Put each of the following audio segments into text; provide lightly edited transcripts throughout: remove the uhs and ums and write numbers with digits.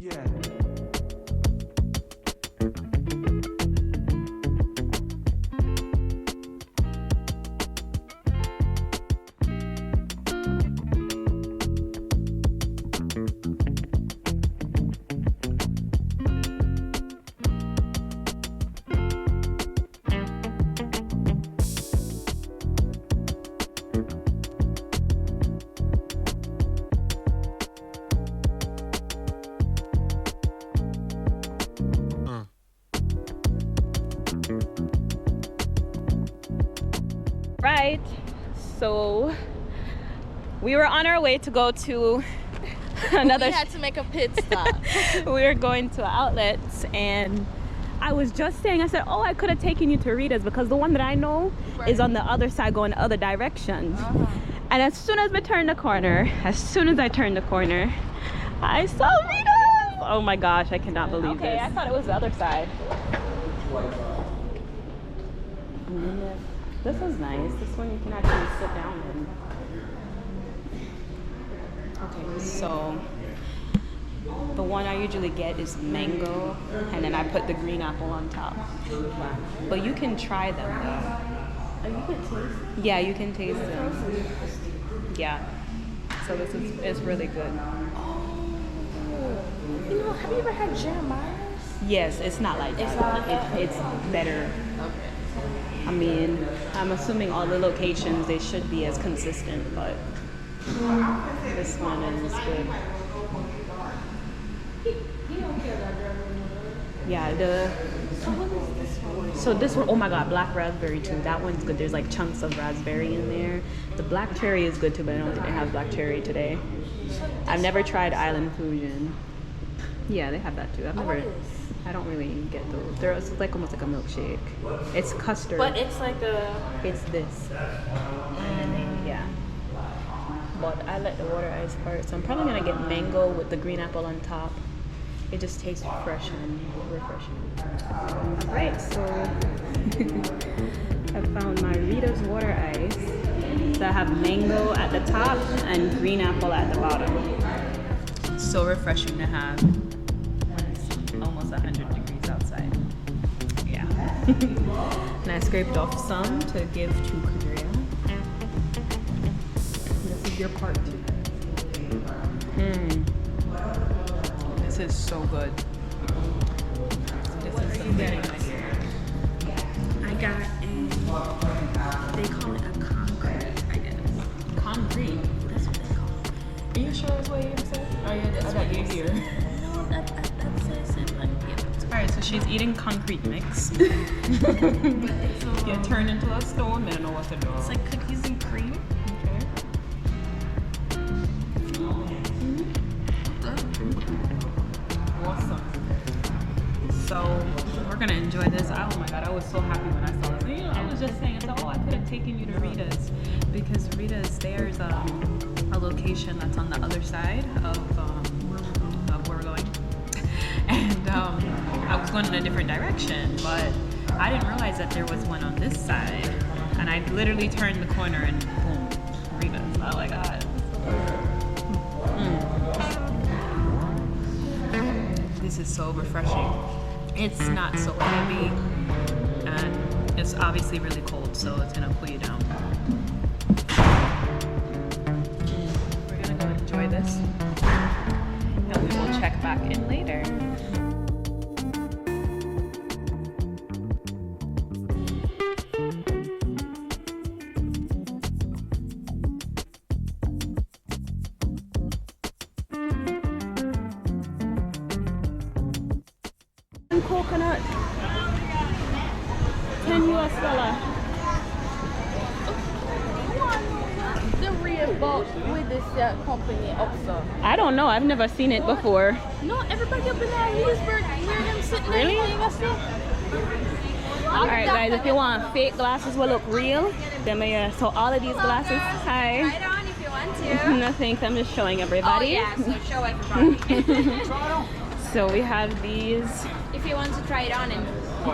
Yeah. Right, so we were on our way to go to another. We had to make a pit stop. We were going to outlets, and I was just saying, I said, oh, I could have taken you to Rita's because the one that I know is on the other side going the other directions. And as soon as I turned the corner, I saw Rita's. Oh my gosh, I cannot believe this. I thought it was the other side. This is nice. This one you can actually sit down in. Okay, so the one I usually get is mango, and then I put the green apple on top. But you can try them though. You can taste them? Yeah, you can taste them. Yeah. So this is it's really good. You know, have you ever had Jeremiah's? Yes, it's not like that. It's not. It's better. Okay. I mean, I'm assuming all the locations, they should be as consistent, but this one is good. Yeah, so this one, oh my god, black raspberry too. That one's good. There's like chunks of raspberry in there. The black cherry is good too, but I don't think they have black cherry today. I've never tried Island Fusion. Yeah, they have that too. I don't really get those. They're like almost like a milkshake. It's custard. But it's like a... It's this. Yeah. But I like the water ice part, so I'm probably gonna get mango with the green apple on top. It just tastes fresh and refreshing. Alright, so I found my Rita's water ice that have mango at the top and green apple at the bottom. So refreshing to have. Almost 100 degrees outside. Yeah. And I scraped off some to give to Kadria. This is your part too. This is so good. This is some very nice. I got they call it a concrete, I guess. Concrete? That's what they call it. Are you sure that's what you said? Oh yeah, that's what you hear. No, that says it like, Alright, so she's eating concrete mix. Get turned into a stone, they don't know what to do. it's like cookies and cream. Awesome. So we're gonna enjoy this. Oh my god, I was so happy when I saw this. You know, I was just saying, oh, I could have taken you to Rita's because Rita's there's a location that's on the other side of where we're going, and I was going in a different direction, but I didn't realize that there was one on this side, and I literally turned the corner and boom, Rita's. Oh my god. This is so refreshing. It's not so heavy, and it's obviously really cold, so it's gonna cool you down. We're gonna go enjoy this, and we will check back in later. Coconut, $10. The real boat with this company also. I don't know. I've never seen it before. No, everybody up in that Leesburg, hear them sitting there. Really? All right, guys. If you want fake glasses will look real, then so all of these glasses. Hi. Try it on if you want to. No thanks. I'm just showing everybody. Oh yeah, so show everybody. So we have these. If you want to try it on and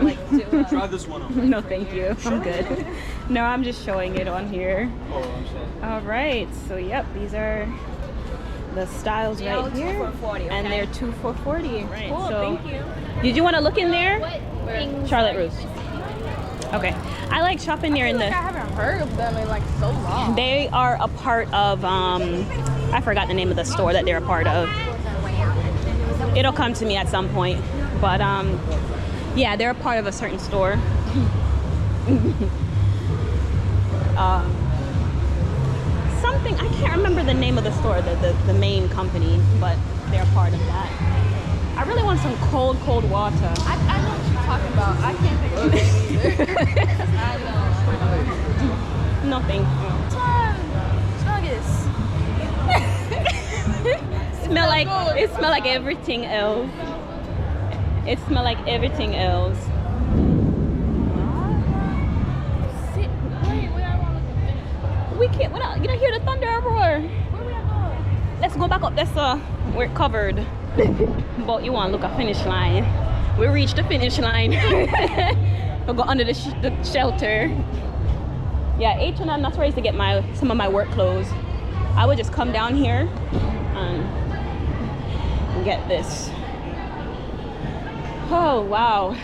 like do Try this one on. No, thank you. I'm good. No, I'm just showing it on here. Oh, I'm sorry. All right. So yep, these are the styles They're all right two here, for 40, and okay? they're 2 for 40. Right. Cool, So, thank you. did you want to look in there? What things Charlotte are you Russe. Okay. I like shopping here in I the. haven't heard of them in like so long. They are a part of. I forgot the name of the store that they're a part of. It'll come to me at some point, but yeah, they're a part of a certain store. Something I can't remember the name of the store, the main company, but they're a part of that. I really want some cold water. I know what you're talking about. I can't think of it either. I know. No, thank you. Smell like it smell like everything else. It smell like everything else. We can't. You don't hear the thunder roar. Where we at going? Let's go back up. That's we're covered. But you want to look at finish line? We reached the finish line. We'll go under the shelter. Yeah, H&M. That's where I used to get some of my work clothes. I would just come down here and get this. Oh wow.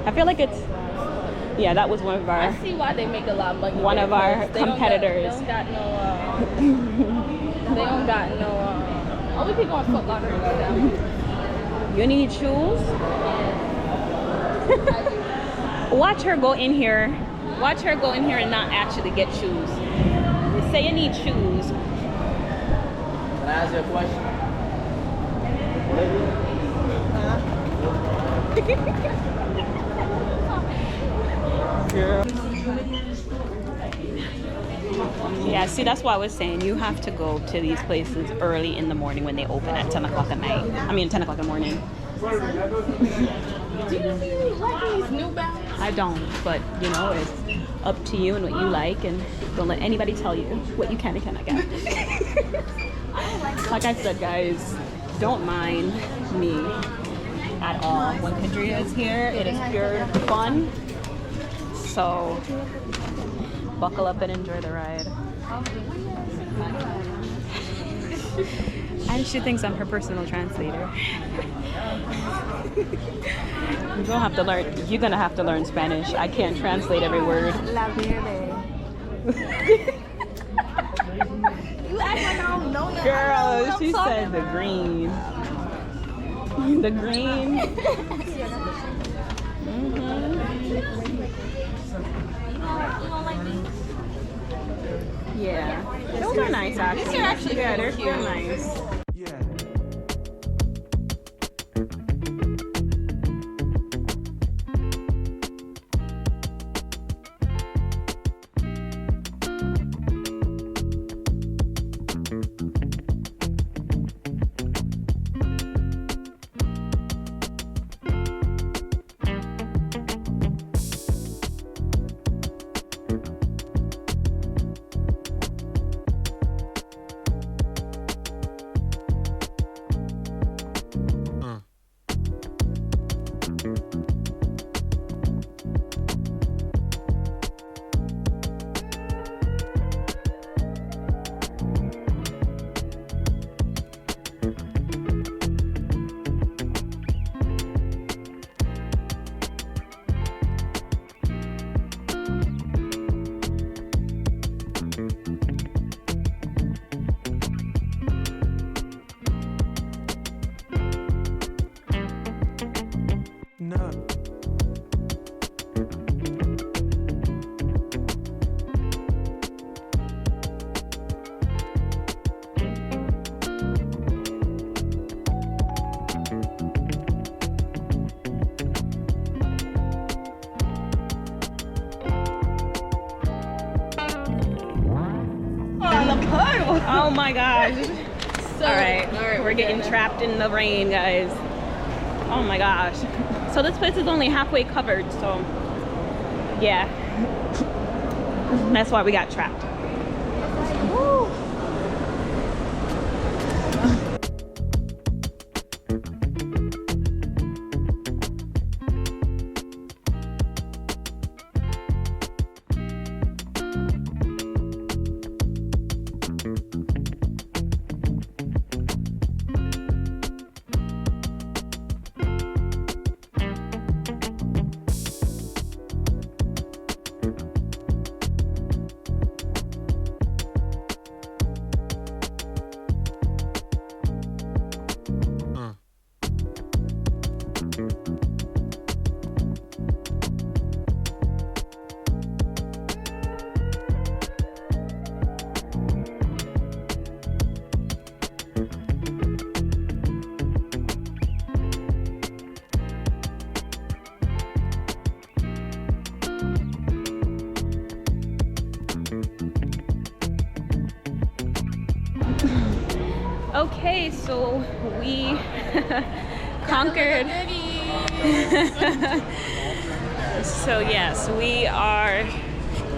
I feel like it's. Yeah, that was one of our. I see why they make a lot of money. One of our competitors. They don't got no. Oh, we could go on Foot Locker and go down. You need shoes? Watch her go in here. Watch her go in here and not actually get shoes. You say you need shoes. Can I ask you a question? Yeah, see, that's why I was saying you have to go to these places early in the morning when they open at 10 o'clock at night. I mean, 10 o'clock in the morning. Do you really like these New Balance? I don't, but you know, it's up to you and what you like, and don't let anybody tell you what you can and cannot get. Like I said, guys, don't mind me at all. When Kadria is here, it is pure fun. So buckle up and enjoy the ride. And she thinks I'm her personal translator. You're gonna have to learn Spanish. I can't translate every word. La verde. You act like I don't know that. Girl, she said the green. The green. Yeah, those are nice actually. These are actually yeah, pretty they're cute. nice. Oh my gosh. All right, we're getting trapped in the rain, guys. Oh my gosh. So this place is only halfway covered, so yeah. That's why we got trapped. Woo. Okay, so we conquered. So yes, we are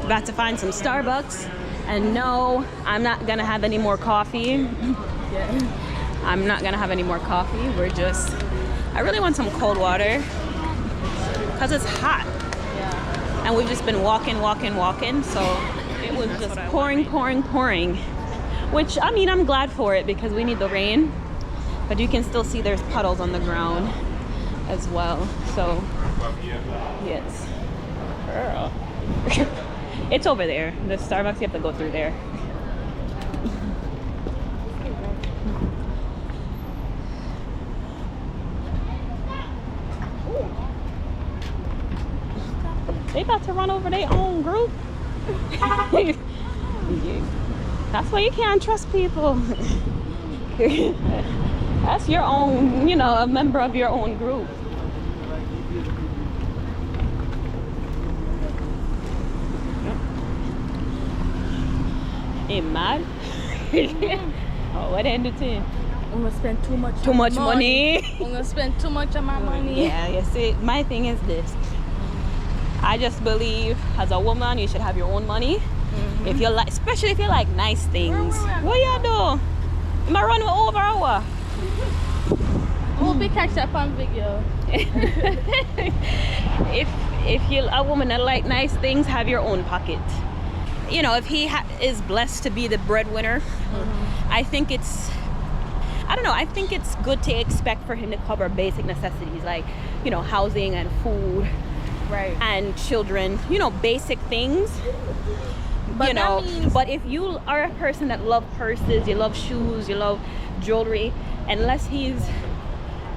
about to find some Starbucks. And no, I'm not gonna have any more coffee. I'm not gonna have any more coffee. I really want some cold water because it's hot. And we've just been walking. So it was just pouring. Which, I mean, I'm glad for it because we need the rain. But you can still see there's puddles on the ground as well. So, yes. Girl. It's over there. The Starbucks, you have to go through there. They about to run over their own group. That's why you can't trust people. That's your own, you know, a member of your own group. Ain't mad? Oh, what ended to? I'm gonna spend too much. Too much money. I'm gonna spend too much of my money. Yeah, you see, my thing is this. I just believe as a woman you should have your own money. If you like, especially if you like nice things. What you do? Am I running over hour? We'll be catch up on video. if you're a woman that like nice things, have your own pocket. You know, if he is blessed to be the breadwinner, I think it's good to expect for him to cover basic necessities like, you know, housing and food. Right. And children, you know, basic things. But you know, but if you are a person that love purses, you love shoes, you love jewelry, unless he's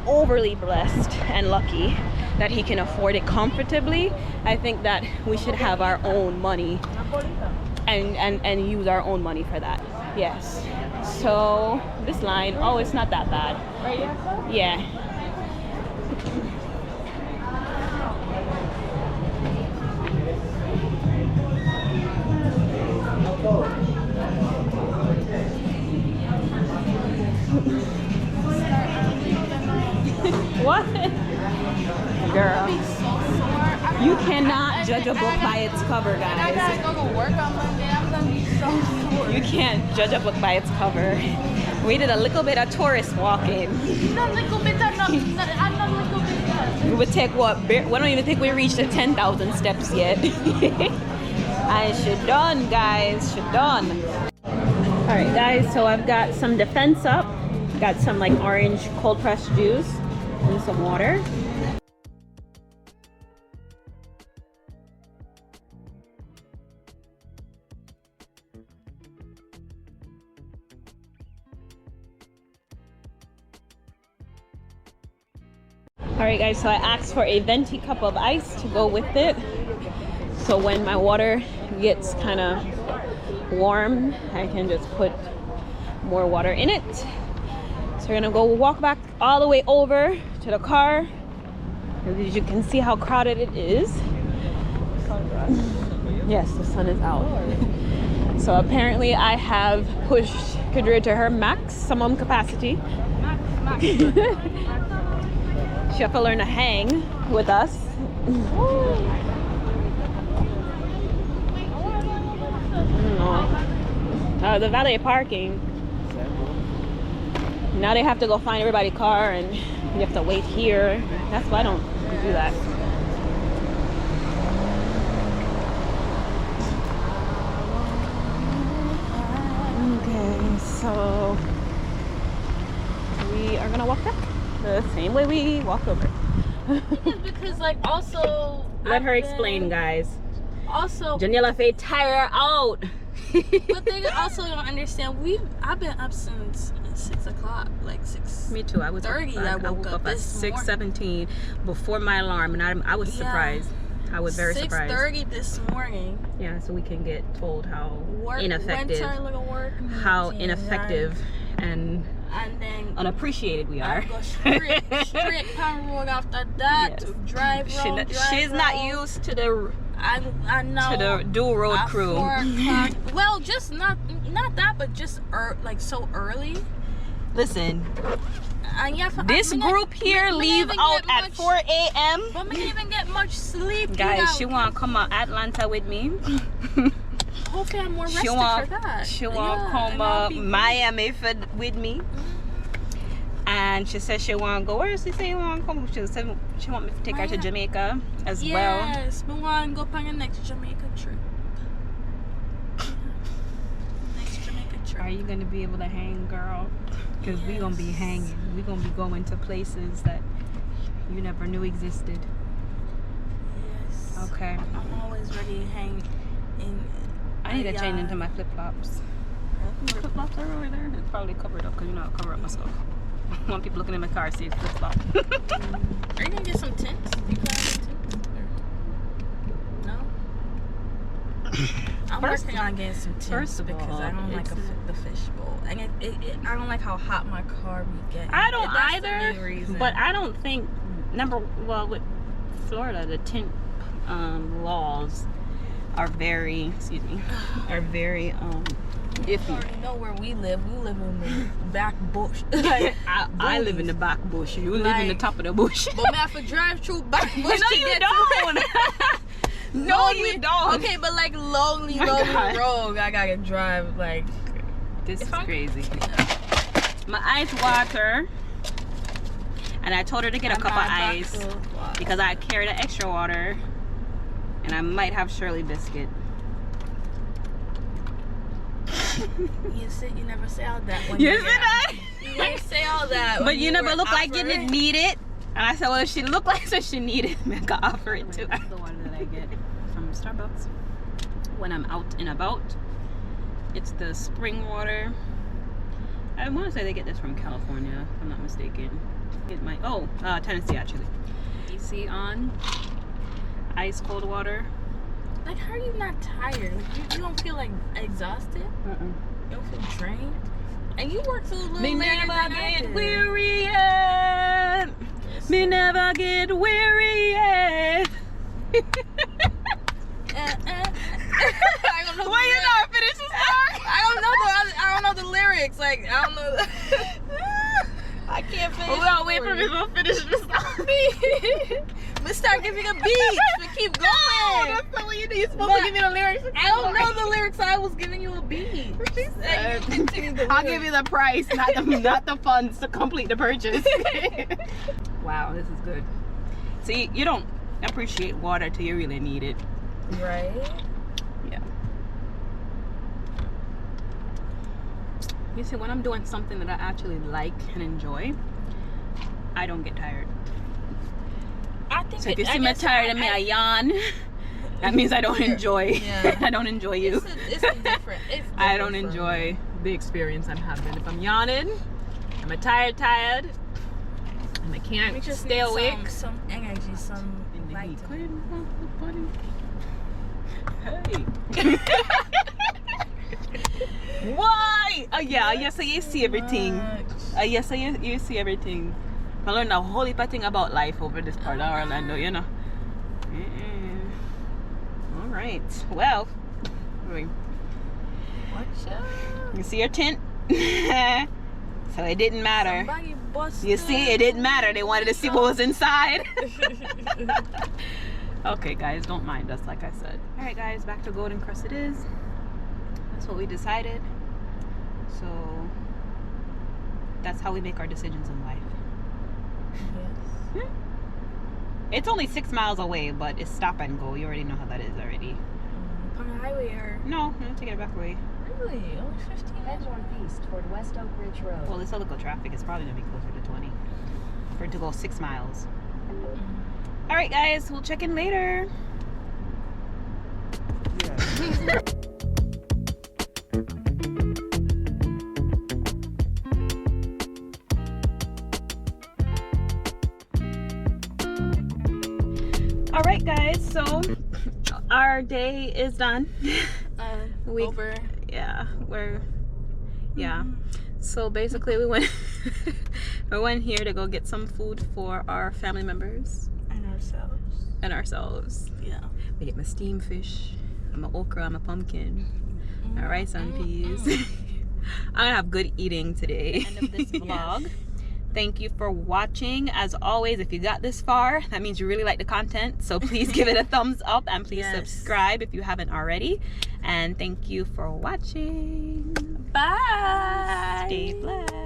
overly blessed and lucky that he can afford it comfortably, I think that we should have our own money and use our own money for that. Yes. So this line, oh, it's not that bad. Yeah. What? Girl, you cannot judge a book by its cover, guys. I gotta go to work on Monday. I'm gonna be so sore. You can't judge a book by its cover. We did a little bit of tourist walking. Not little bit, I'm not little bit. We would take what? We don't even think we reached the 10,000 steps yet. I should done, guys. Should done. All right, guys. So I've got some Defense Up. Got some like orange cold pressed juice and some water. Alright guys, so I asked for a venti cup of ice to go with it. So when my water gets kind of warm, I can just put more water in it. So we're gonna go walk back all the way over to the car. As you can see how crowded it is. Yes, the sun is out. So apparently I have pushed Kadria to her maximum capacity. She have to learn to hang with us. The valet parking. Now they have to go find everybody's car and you have to wait here. That's why I don't do that. Okay, so we are gonna walk back the same way we walked over. Because like also Let her explain, guys. Also Janela Faye tire out. But they also don't understand. I've been up since 6 o'clock, like 6. Me too. I was 30. I woke up at 6:17 before my alarm, and I was surprised. I was very surprised. 6:30 this morning. Yeah, so we can get told how ineffective, and then unappreciated we are. I go straight Pan Road after that. Yes. Drive road. She's not used to the I know. To the dual road at crew. 4 o'clock. Well, just not that, but just like so early. Listen, Yeah, this group here leave out at 4 a.m. But we didn't even get much sleep. Guys, she want to come to Atlanta with me. Hopefully I'm more rested She for want that. she want Yeah, to come and I'll be Miami with me. And she said she want to go. Where does she say you want to come? She said she want me to take her to Miami. Jamaica as well. Yes, we want to go on the next Jamaica trip. Next Jamaica trip. Are you going to be able to hang, girl? Because we going to be hanging. we going to be going to places that you never knew existed. Yes. Okay. I'm always ready to hang in. I need to change into my flip-flops. My flip-flops are over there. It's probably covered up because you know I cover up my stuff. I want people looking in my car see it's flip-flop. Are you gonna get some tints? You got any tints? Or... No? I'm working on getting some tints first of because all, I don't like the fishbowl. And I don't like how hot my car be getting. I don't That's the main either, reason. but I don't think, with Florida, the tint laws are very, iffy. You already know where we live. We live in the back bush. I live in the back bush. You live in the top of the bush. But we have to drive through back bush No, to you get don't. No, you don't. Okay, but like lonely road. I gotta drive like. This is crazy. My ice water. And I told her to get a cup of ice because I carried an extra water. And I might have Shirley biscuit. You never say all that. When You you're said there. that? You didn't say all that. But you never were look like you offering. didn't need it. And I said, well, if she looked like so she needed it, I could offer it to her. That's the water that I get from Starbucks when I'm out and about. It's the spring water. I want to say they get this from California, if I'm not mistaken. Tennessee actually. AC on, ice cold water. Like, how are you not tired? Like, you don't feel like exhausted? You don't feel drained? And you work till a little later than I did. Weary yet. Me never get weary yet. I don't know. Why you not finish the song? I don't know the lyrics. Like, I don't know. I can't finish. Well, I'll wait for me to finish the song. But start giving a beat. But keep going. That's not what you do. You're supposed to give me the lyrics. I don't know the lyrics. I was giving you a beat. I'll give you the price, not the funds to complete the purchase. Wow, this is good. See, you don't appreciate water till you really need it. Right? Yeah. You see, when I'm doing something that I actually like and enjoy, I don't get tired. I think So if you see me tired and me I yawn, that means I don't enjoy. Yeah. I don't enjoy you. It's different. I don't enjoy the experience I'm having. If I'm yawning, I'm a tired, and I can't just stay need awake. Some energy, some In the heat. vitamin. Hey. Why? Oh yeah, yes, you see everything. Yes, you see everything. I learned a whole heap of thing about life over this part of Orlando, you know. All right. Well, you see your tent? So it didn't matter. You see, it didn't matter. They wanted to see what was inside. Okay, guys, don't mind us, like I said. All right, guys, back to Golden Crust it is. That's what we decided. So that's how we make our decisions in life. Yes. It's only 6 miles away, but it's stop and go. You already know how that is already. On the highway or? No, I'm taking it back away. Really? Only 15 Head minutes? northeast toward West Oak Ridge Road. Well, this local traffic is probably gonna be closer to 20 for it to go 6 miles. All right, guys, we'll check in later. All right, guys, so our day is done. Over. Yeah. So basically we went we went here to go get some food for our family members And ourselves. and ourselves. Yeah. We get my steamed fish, my okra, my pumpkin, my rice and peas. I'm gonna have good eating today. End of this vlog. Thank you for watching. As always, if you got this far, that means you really like the content. So please give it a thumbs up and please subscribe if you haven't already. And thank you for watching. Bye. Stay blessed.